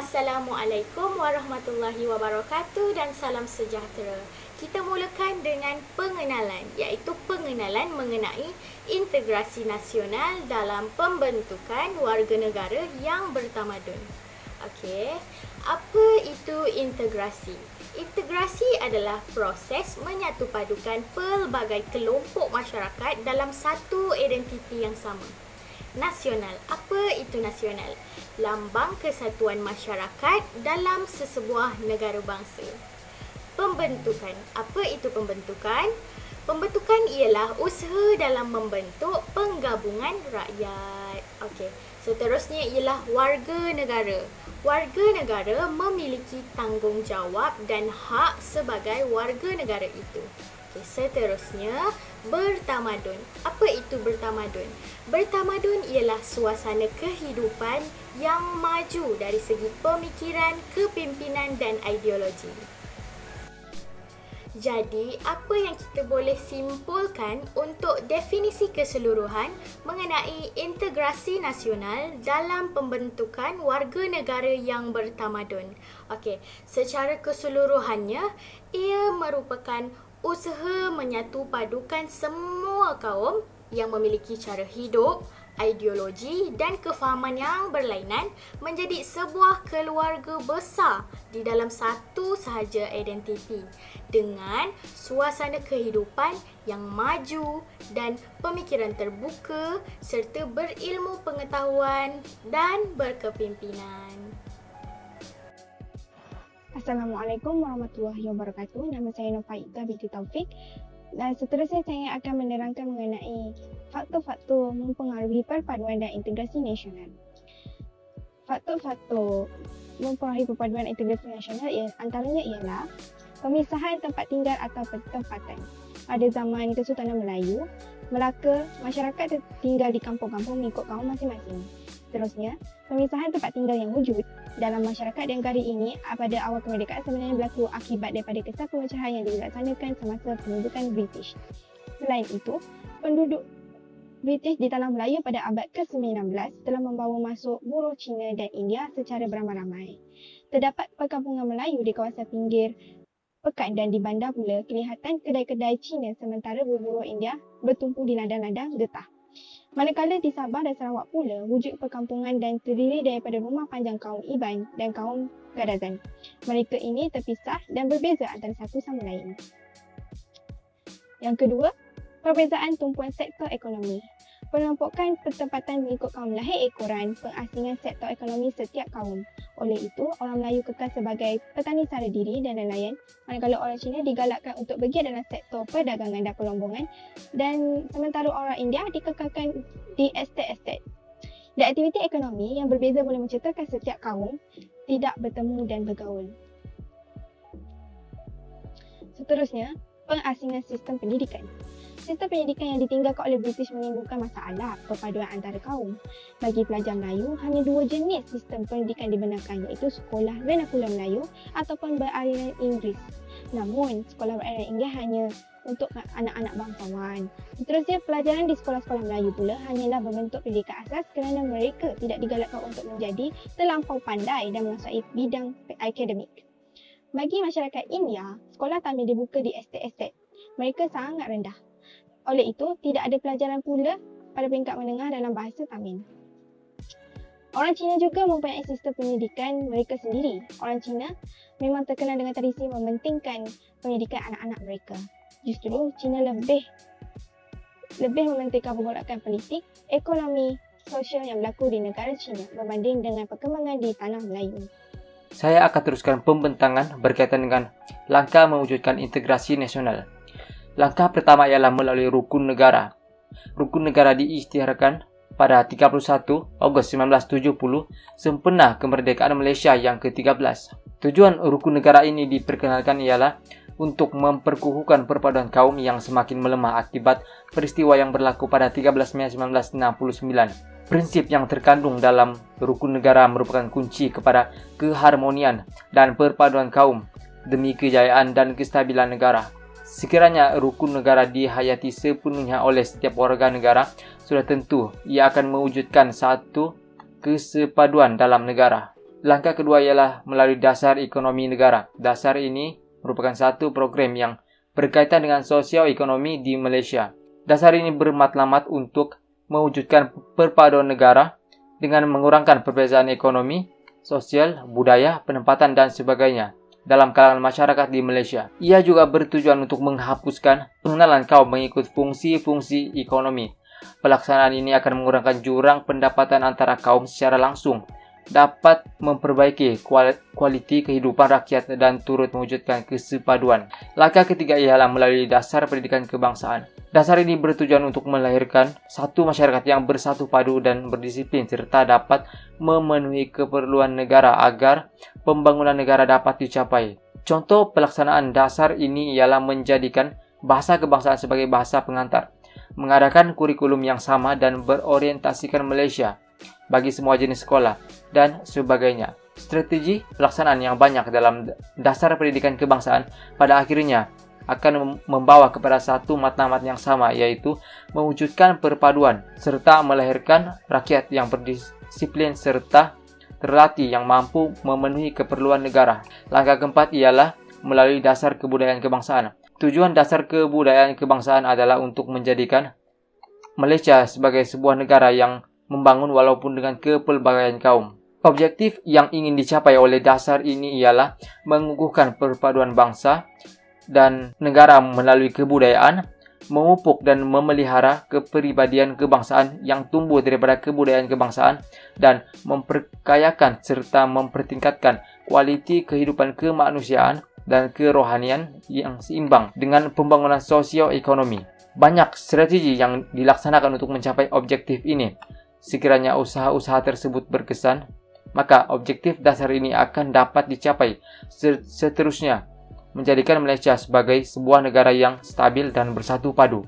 Assalamualaikum warahmatullahi wabarakatuh dan salam sejahtera. Kita mulakan dengan pengenalan, iaitu pengenalan mengenai integrasi nasional dalam pembentukan warga negara yang bertamadun. Okey, apa itu integrasi? Integrasi adalah proses menyatupadukan pelbagai kelompok masyarakat dalam satu identiti yang sama. Nasional. Apa itu nasional? Lambang kesatuan masyarakat dalam sesebuah negara bangsa. Pembentukan. Apa itu pembentukan? Pembentukan ialah usaha dalam membentuk penggabungan rakyat. Okey. Seterusnya ialah warga negara. Warga negara memiliki tanggungjawab dan hak sebagai warga negara itu. Okay, seterusnya, bertamadun. Apa itu bertamadun? Bertamadun ialah suasana kehidupan yang maju dari segi pemikiran, kepimpinan dan ideologi. Jadi, apa yang kita boleh simpulkan untuk definisi keseluruhan mengenai integrasi nasional dalam pembentukan warga negara yang bertamadun? Okey, secara keseluruhannya, ia merupakan usaha menyatupadukan semua kaum yang memiliki cara hidup, ideologi dan kefahaman yang berlainan menjadi sebuah keluarga besar di dalam satu sahaja identiti dengan suasana kehidupan yang maju dan pemikiran terbuka serta berilmu pengetahuan dan berkepimpinan. Assalamualaikum warahmatullahi wabarakatuh. Nama saya Nufaida binti Taufik dan seterusnya saya akan menerangkan mengenai faktor-faktor mempengaruhi perpaduan dan integrasi nasional. Faktor-faktor mempengaruhi perpaduan integrasi nasional antaranya ialah pemisahan tempat tinggal atau pertempatan. Pada zaman Kesultanan Melayu, Melaka, masyarakat tinggal di kampung-kampung mengikut kaum masing-masing. Seterusnya, pemisahan tempat tinggal yang wujud dalam masyarakat negara ini pada awal kemerdekaan sebenarnya berlaku akibat daripada kesan pemecahan yang dilaksanakan semasa pendudukan British. Selain itu, penduduk British di tanah Melayu pada abad ke-19 telah membawa masuk buruh Cina dan India secara beramai-ramai. Terdapat perkampungan Melayu di kawasan pinggir pekan dan di bandar pula kelihatan kedai-kedai Cina sementara buruh India bertumpu di ladang-ladang getah. Manakala di Sabah dan Sarawak pula wujud perkampungan dan terdiri daripada rumah panjang kaum Iban dan kaum Gadazan. Mereka ini terpisah dan berbeza antara satu sama lain. Yang kedua, perbezaan tumpuan sektor ekonomi. Pengelompokan pertempatan mengikut kaum lahir ekoran pengasingan sektor ekonomi setiap kaum. Oleh itu, orang Melayu kekal sebagai petani sara diri dan nelayan, manakala orang Cina digalakkan untuk bergiat dalam sektor perdagangan dan pelombongan dan sementara orang India dikekalkan di estet-estet. Dan aktiviti ekonomi yang berbeza boleh menceritakan setiap kaum tidak bertemu dan bergaul. Seterusnya, pengasingan sistem pendidikan. Sistem pendidikan yang ditinggalkan oleh British menimbulkan masalah perpaduan antara kaum. Bagi pelajar Melayu, hanya dua jenis sistem pendidikan dibenarkan iaitu sekolah vernakular Melayu ataupun beraliran Inggeris. Namun, sekolah beraliran Inggeris hanya untuk anak-anak bangsawan. Seterusnya, pelajaran di sekolah-sekolah Melayu pula hanyalah berbentuk pendidikan asas kerana mereka tidak digalakkan untuk menjadi terlampau pandai dan menguasai bidang akademik. Bagi masyarakat India, sekolah Tamil dibuka di estet-estet. Mereka sangat rendah. Oleh itu, tidak ada pelajaran pula pada peringkat menengah dalam bahasa Tamil. Orang Cina juga mempunyai sistem pendidikan mereka sendiri. Orang Cina memang terkenal dengan tradisi mementingkan pendidikan anak-anak mereka. Justru, Cina lebih mementingkan pergolakan politik, ekonomi, sosial yang berlaku di negara Cina berbanding dengan perkembangan di tanah Melayu. Saya akan teruskan pembentangan berkaitan dengan langkah mewujudkan integrasi nasional. Langkah pertama ialah melalui rukun negara. Rukun negara diisytiharkan pada 31 Ogos 1970 sempena kemerdekaan Malaysia yang ke-13. Tujuan rukun negara ini diperkenalkan ialah untuk memperkukuhkan perpaduan kaum yang semakin melemah akibat peristiwa yang berlaku pada 13 Mei 1969. Prinsip yang terkandung dalam rukun negara merupakan kunci kepada keharmonian dan perpaduan kaum demi kejayaan dan kestabilan negara. Sekiranya rukun negara dihayati sepenuhnya oleh setiap warga negara, sudah tentu ia akan mewujudkan satu kesepaduan dalam negara. Langkah kedua ialah melalui dasar ekonomi negara. Dasar ini merupakan satu program yang berkaitan dengan sosio-ekonomi di Malaysia. Dasar ini bermatlamat untuk mewujudkan perpaduan negara dengan mengurangkan perbezaan ekonomi, sosial, budaya, penempatan dan sebagainya dalam kalangan masyarakat di Malaysia. Ia juga bertujuan untuk menghapuskan pengenalan kaum mengikut fungsi-fungsi ekonomi. Pelaksanaan ini akan mengurangkan jurang pendapatan antara kaum secara langsung, dapat memperbaiki kualiti kehidupan rakyat dan turut mewujudkan kesepaduan. Langkah ketiga ialah melalui dasar pendidikan kebangsaan. Dasar ini bertujuan untuk melahirkan satu masyarakat yang bersatu padu dan berdisiplin serta dapat memenuhi keperluan negara agar pembangunan negara dapat dicapai. Contoh pelaksanaan dasar ini ialah menjadikan bahasa kebangsaan sebagai bahasa pengantar, mengadakan kurikulum yang sama dan berorientasikan Malaysia bagi semua jenis sekolah, dan sebagainya. Strategi pelaksanaan yang banyak dalam dasar pendidikan kebangsaan pada akhirnya akan membawa kepada satu matlamat yang sama, iaitu mewujudkan perpaduan serta melahirkan rakyat yang berdisiplin serta terlatih yang mampu memenuhi keperluan negara. Langkah keempat ialah melalui dasar kebudayaan kebangsaan. Tujuan dasar kebudayaan kebangsaan adalah untuk menjadikan Malaysia sebagai sebuah negara yang membangun walaupun dengan kepelbagaian kaum. Objektif yang ingin dicapai oleh dasar ini ialah mengukuhkan perpaduan bangsa dan negara melalui kebudayaan, memupuk dan memelihara kepribadian kebangsaan yang tumbuh daripada kebudayaan kebangsaan, dan memperkayakan serta mempertingkatkan kualiti kehidupan kemanusiaan dan kerohanian yang seimbang dengan pembangunan sosio-ekonomi. Banyak strategi yang dilaksanakan untuk mencapai objektif ini. Sekiranya usaha-usaha tersebut berkesan, maka objektif dasar ini akan dapat dicapai. Seterusnya, menjadikan Malaysia sebagai sebuah negara yang stabil dan bersatu padu.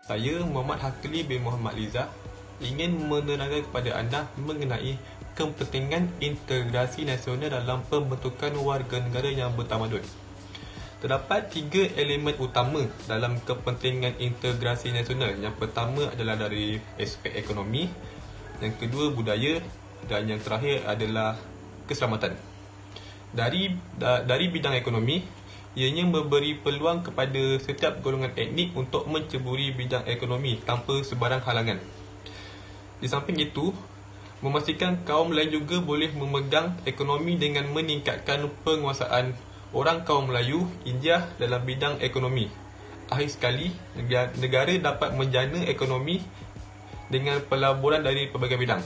Saya Muhammad Hakli bin Muhammad Liza ingin menerangkan kepada anda mengenai kepentingan integrasi nasional dalam pembentukan warga negara yang bertamadun. Terdapat 3 elemen utama dalam kepentingan integrasi nasional. Yang pertama adalah dari aspek ekonomi, yang kedua budaya, dan yang terakhir adalah keselamatan. Dari bidang ekonomi, ianya memberi peluang kepada setiap golongan etnik untuk menceburi bidang ekonomi tanpa sebarang halangan. Di samping itu, memastikan kaum lain juga boleh memegang ekonomi dengan meningkatkan penguasaan orang kaum Melayu India dalam bidang ekonomi. Akhir sekali, negara dapat menjana ekonomi dengan pelaburan dari pelbagai bidang.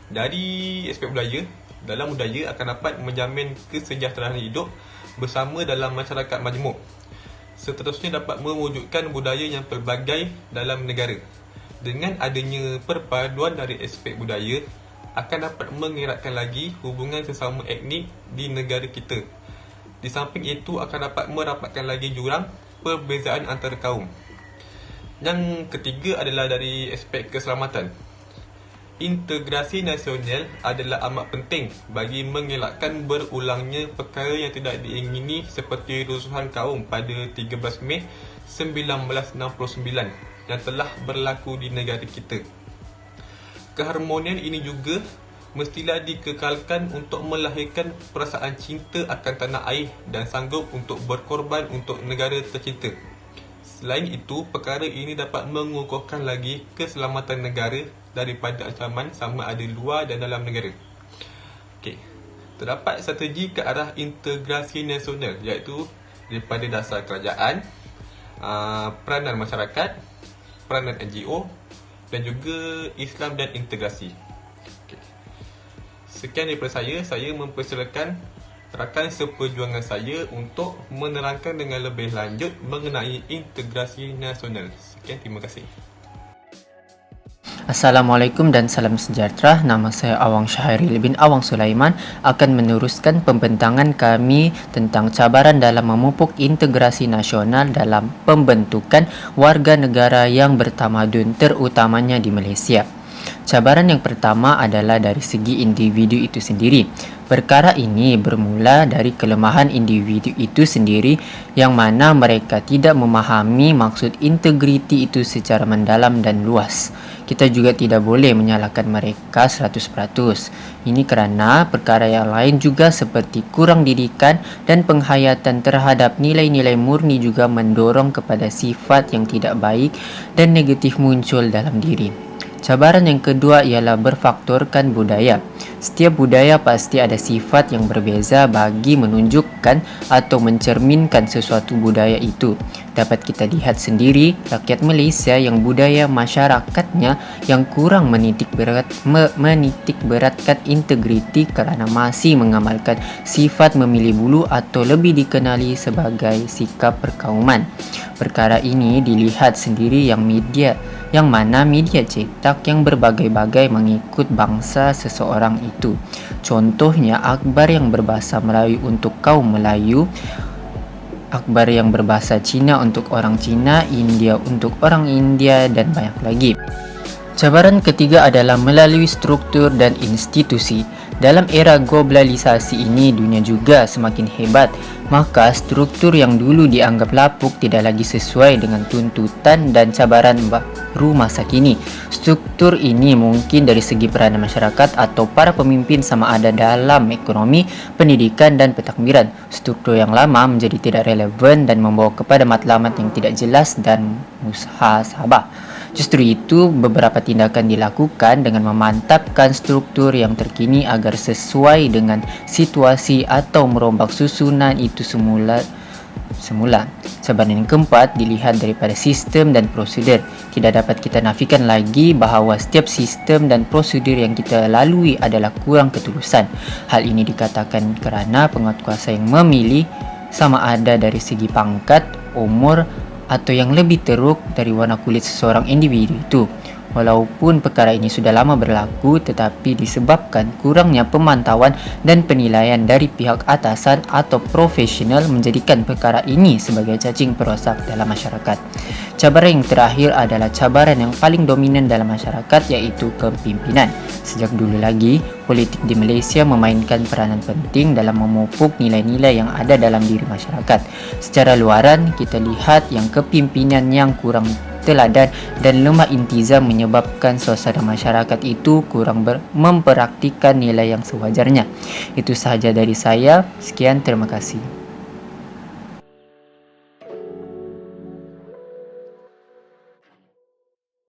Dari aspek budaya, dalam budaya akan dapat menjamin kesejahteraan hidup bersama dalam masyarakat majmuk. Seterusnya dapat mewujudkan budaya yang pelbagai dalam negara. Dengan adanya perpaduan dari aspek budaya, akan dapat mengeratkan lagi hubungan sesama etnik di negara kita. Di samping itu akan dapat merapatkan lagi jurang perbezaan antara kaum. Yang ketiga adalah dari aspek keselamatan. Integrasi nasional adalah amat penting bagi mengelakkan berulangnya perkara yang tidak diingini seperti rusuhan kaum pada 13 Mei 1969 yang telah berlaku di negara kita. Keharmonian ini juga mestilah dikekalkan untuk melahirkan perasaan cinta akan tanah air dan sanggup untuk berkorban untuk negara tercinta. Selain itu, perkara ini dapat mengukuhkan lagi keselamatan negara daripada ancaman sama ada luar dan dalam negara. Terdapat strategi ke arah integrasi nasional, iaitu daripada dasar kerajaan, peranan masyarakat, peranan NGO dan juga Islam dan integrasi. Sekian daripada saya mempersilakan rakan seperjuangan saya untuk menerangkan dengan lebih lanjut mengenai integrasi nasional. Sekian, terima kasih. Assalamualaikum dan salam sejahtera. Nama saya Awang Syahril bin Awang Sulaiman akan meneruskan pembentangan kami tentang cabaran dalam memupuk integrasi nasional dalam pembentukan warga negara yang bertamadun terutamanya di Malaysia. Cabaran yang pertama adalah dari segi individu itu sendiri. Perkara ini bermula dari kelemahan individu itu sendiri yang mana mereka tidak memahami maksud integriti itu secara mendalam dan luas. Kita juga tidak boleh menyalahkan mereka 100%. Ini kerana perkara yang lain juga seperti kurang didikan dan penghayatan terhadap nilai-nilai murni juga mendorong kepada sifat yang tidak baik dan negatif muncul dalam diri. Cabaran yang kedua ialah berfaktorkan budaya. Setiap budaya pasti ada sifat yang berbeza bagi menunjukkan atau mencerminkan sesuatu budaya itu. Dapat kita lihat sendiri rakyat Malaysia yang budaya masyarakatnya yang kurang menitik beratkan integriti kerana masih mengamalkan sifat memilih bulu atau lebih dikenali sebagai sikap perkauman. Perkara ini dilihat sendiri yang mana media cetak yang berbagai-bagai mengikut bangsa seseorang itu. Contohnya akhbar yang berbahasa Melayu untuk kaum Melayu, akhbar yang berbahasa Cina untuk orang Cina, India untuk orang India dan banyak lagi. Cabaran ketiga adalah melalui struktur dan institusi. Dalam era globalisasi ini, dunia juga semakin hebat. Maka struktur yang dulu dianggap lapuk tidak lagi sesuai dengan tuntutan dan cabaran baru masa kini. Struktur ini mungkin dari segi peranan masyarakat atau para pemimpin sama ada dalam ekonomi, pendidikan dan pentakmiran. Struktur yang lama menjadi tidak relevan dan membawa kepada matlamat yang tidak jelas dan muhasabah. Justru itu, beberapa tindakan dilakukan dengan memantapkan struktur yang terkini agar sesuai dengan situasi atau merombak susunan itu semula. Cabaran yang keempat dilihat daripada sistem dan prosedur. Tidak dapat kita nafikan lagi bahawa setiap sistem dan prosedur yang kita lalui adalah kurang ketulusan. Hal ini dikatakan kerana penguatkuasa yang memilih sama ada dari segi pangkat, umur atau yang lebih teruk dari warna kulit seseorang individu itu. Walaupun perkara ini sudah lama berlaku, tetapi disebabkan kurangnya pemantauan dan penilaian dari pihak atasan atau profesional menjadikan perkara ini sebagai cacing perosak dalam masyarakat. Cabaran yang terakhir adalah cabaran yang paling dominan dalam masyarakat, iaitu kepimpinan. Sejak dulu lagi, politik di Malaysia memainkan peranan penting dalam memupuk nilai-nilai yang ada dalam diri masyarakat. Secara luaran, kita lihat yang kepimpinan yang kurang teladan dan lemah intizam menyebabkan suasana masyarakat itu kurang mempraktikkan nilai yang sewajarnya. Itu sahaja dari saya. Sekian, terima kasih.